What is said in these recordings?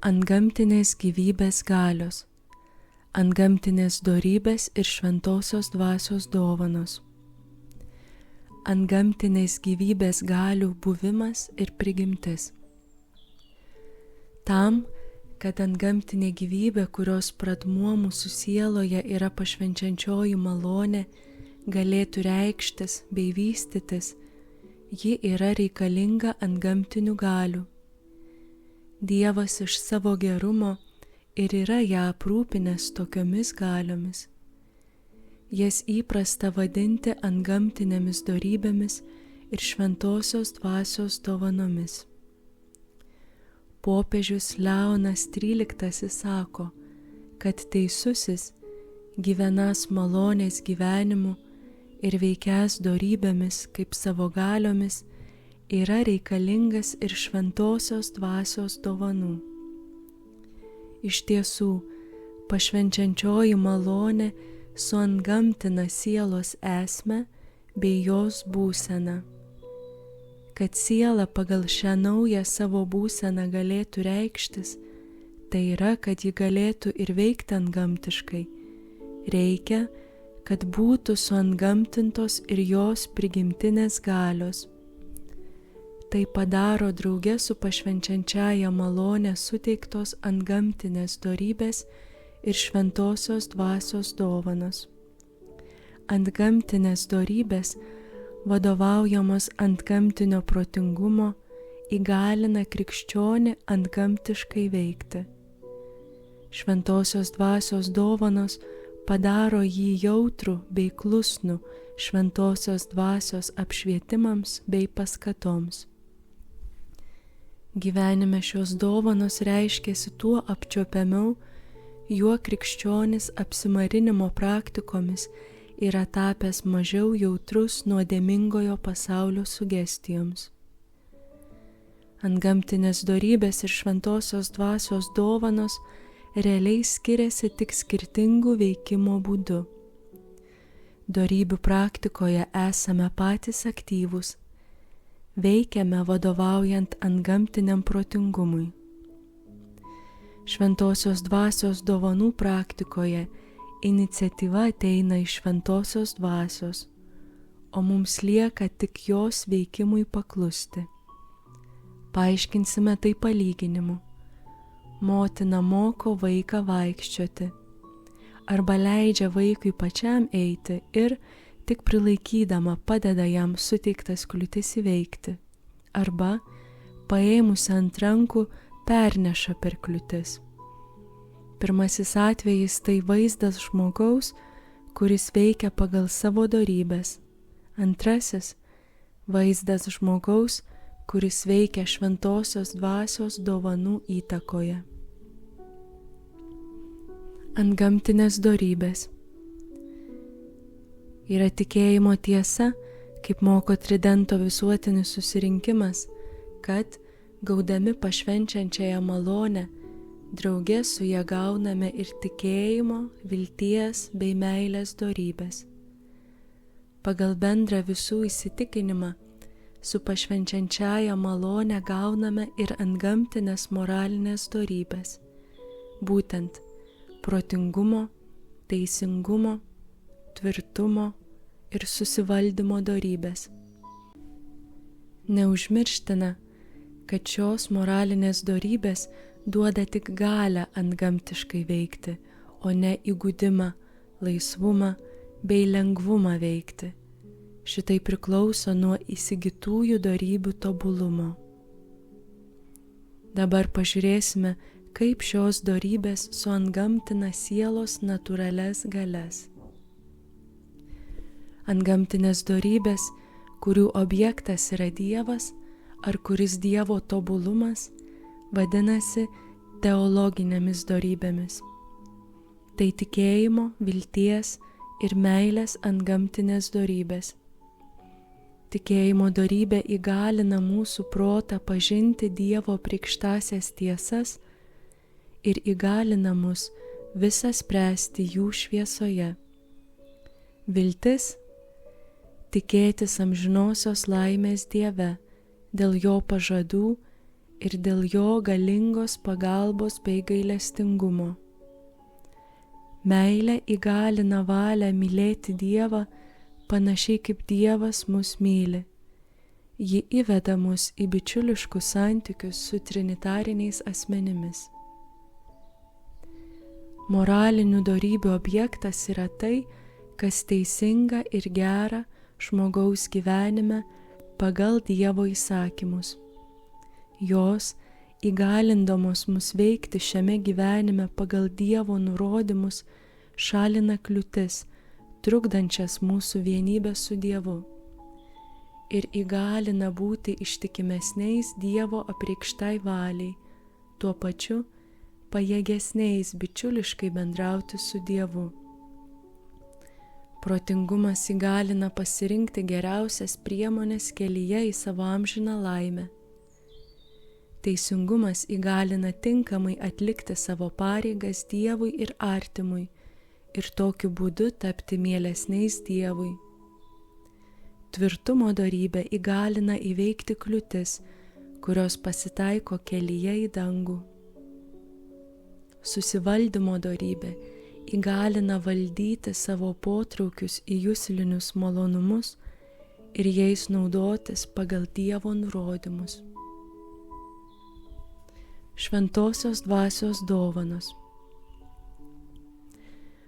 antgamtinės gyvybės galios, antgamtinės dorybės ir šventosios dvasios dovanos, antgamtinės gyvybės galių buvimas ir prigimtis. Tam, kad antgamtinė gyvybė, kurios pradmuo mūsų sieloje yra pašvenčiančioji malonė, galėtų reikštis bei vystytis, ji yra reikalinga antgamtinių galių. Dievas iš savo gerumo ir yra ją aprūpinęs tokiomis galiomis. Jas įprasta vadinti antgamtinėmis dorybėmis ir šventosios dvasios dovanomis. Popiežius Leonas XIII sako, kad teisusis, gyvenąs malonės gyvenimu ir veikęs dorybėmis kaip savo galiomis, yra reikalingas ir šventosios dvasios dovanų. Iš tiesų, pašvenčiančioji malonė suantgamtina sielos esmę bei jos būseną. Kad siela pagal šią naują savo būseną galėtų reikštis, tai yra, kad ji galėtų ir veikti antgamtiškai, reikia, kad būtų suantgamtintos ir jos prigimtinės galios. Tai padaro drauge su pašvenčiančiąja malone suteiktos antgamtinės dorybės ir šventosios dvasios dovanos. Antgamtinės dorybės, vadovaujamos antgamtinio protingumo, įgalina krikščionį antgamtiškai veikti. Šventosios dvasios dovanos padaro jį jautrų bei klusnų šventosios dvasios apšvietimams bei paskatoms. Gyvenime šios dovanos reiškėsi tuo apčiuopiamiau, juo krikščionis apsimarinimo praktikomis yra tapęs mažiau jautrus nuodėmingojo pasaulio sugestijoms. Antgamtinės dorybės ir šventosios dvasios dovanos realiai skiriasi tik skirtingų veikimo būdu. Dorybių praktikoje esame patys aktyvūs, veikiame vadovaujant antgamtiniam protingumui. Šventosios dvasios dovanų praktikoje iniciatyva ateina iš šventosios dvasios, o mums lieka tik jos veikimui paklusti. Paaiškinsime tai palyginimu. Motina moko vaiką vaikščioti, arba leidžia vaikui pačiam eiti ir tik prilaikydama padeda jam suteiktas kliūtis įveikti, arba paėmusi ant rankų perneša per kliūtis. Pirmasis atvejis tai vaizdas žmogaus, kuris veikia pagal savo dorybes. Antrasis vaizdas žmogaus, kuris veikia šventosios dvasios dovanų įtakoje. Antgamtinės dorybės. Yra tikėjimo tiesa, kaip moko Tridento visuotinis susirinkimas, kad, gaudami pašvenčiančiąją malonę, drauge su ja gauname ir tikėjimo, vilties bei meilės dorybės. Pagal bendrą visų įsitikinimą, su pašvenčiančiąja malone gauname ir antgamtinės moralinės dorybės, būtent protingumo, teisingumo, tvirtumo ir susivaldymo dorybės. Neužmirština, kad šios moralinės dorybės duoda tik galią antgamtiškai veikti, o ne įgudimą, laisvumą bei lengvumą veikti. Šitai priklauso nuo įsigytųjų dorybių tobulumo. Dabar pažiūrėsime, kaip šios dorybės suantgamtina sielos natūralias galias. Antgamtinės dorybės, kurių objektas yra Dievas, ar kuris Dievo tobulumas, vadinasi teologinėmis dorybėmis. Tai tikėjimo, vilties ir meilės antgamtinės dorybės. Tikėjimo dorybė įgalina mūsų protą pažinti Dievo prikštąsias tiesas ir įgalina mus visą spręsti jų šviesoje. Viltis – tikėtis amžinosios laimės Dieve, dėl jo pažadų ir dėl jo galingos pagalbos bei gailestingumo. Meilė įgalina valią mylėti Dievą panašiai kaip Dievas mus myli. Ji įveda mus į bičiuliškus santykius su trinitariniais asmenimis. Moralinių dorybių objektas yra tai, kas teisinga ir gera žmogaus gyvenime pagal Dievo įsakymus. Jos, įgalindamos mus veikti šiame gyvenime pagal Dievo nurodymus, šalina kliūtis, trukdančias mūsų vienybę su Dievu, ir įgalina būti ištikimesniais Dievo apreikštai valiai, tuo pačiu pajėgesniais bičiuliškai bendrauti su Dievu. Protingumas įgalina pasirinkti geriausias priemonės kelyje į savo amžiną laimę. Teisingumas įgalina tinkamai atlikti savo pareigas Dievui ir artimui ir tokiu būdu tapti mielesniais Dievui. Tvirtumo dorybė įgalina įveikti kliūtis, kurios pasitaiko kelyje į dangų. Susivaldymo dorybė įgalina valdyti savo potraukius į juslinius malonumus ir jais naudotis pagal Dievo nurodymus. Šventosios dvasios dovanos.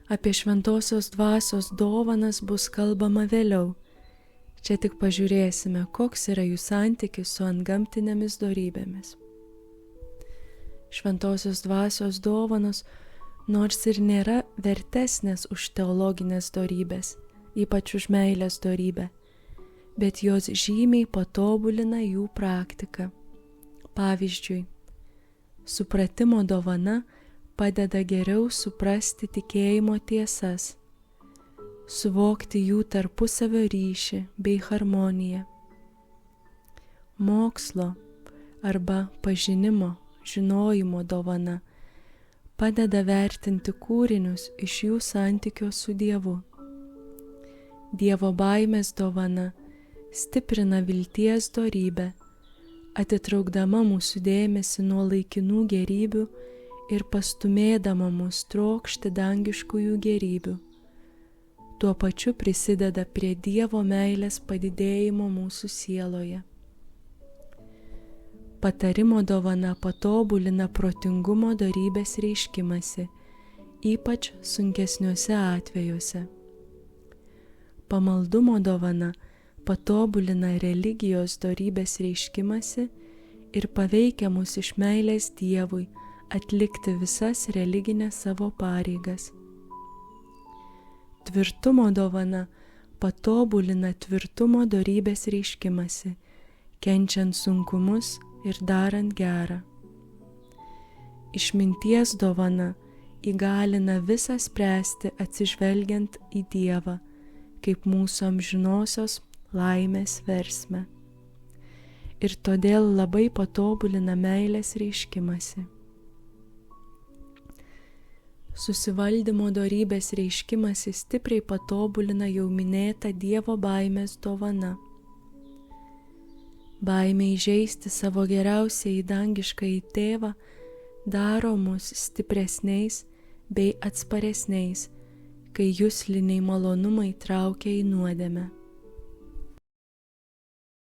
Apie šventosios dvasios dovanas bus kalbama vėliau. Čia tik pažiūrėsime, koks yra jų santykis su antgamtinėmis dorybėmis. Šventosios dvasios dovanos nors ir nėra vertesnės už teologinės dorybės, ypač už meilės dorybę, bet jos žymiai patobulina jų praktiką. Pavyzdžiui, supratimo dovana padeda geriau suprasti tikėjimo tiesas, suvokti jų tarpusavio ryšį bei harmoniją. Mokslo arba pažinimo, žinojimo dovana padeda vertinti kūrinius iš jų santykio su Dievu. Dievo baimės dovana stiprina vilties dorybę, atitraukdama mūsų dėmesį nuo laikinų gerybių ir pastumėdama mus trokšti dangiškųjų gerybių. Tuo pačiu prisideda prie Dievo meilės padidėjimo mūsų sieloje. Patarimo dovana patobulina protingumo dorybės reiškimąsi, ypač sunkesniuose atvejuose. Pamaldumo dovana patobulina religijos dorybės reiškimąsi ir paveikia mus iš meilės Dievui atlikti visas religinės savo pareigas. Tvirtumo dovana patobulina tvirtumo dorybės reiškimąsi, kenčiant sunkumus ir darant gerą. Išminties dovana įgalina visą spręsti atsižvelgiant į Dievą, kaip mūsų amžinosios laimės versmę. Ir todėl labai patobulina meilės reiškimąsi. Susivaldymo dorybės reiškimąsi stipriai patobulina jau minėta Dievo baimės dovana. Baimė įžeisti savo geriausiai dangiškąjį tėvą daro mus stipresniais bei atsparesniais, kai jusliniai malonumai traukia į nuodėmę.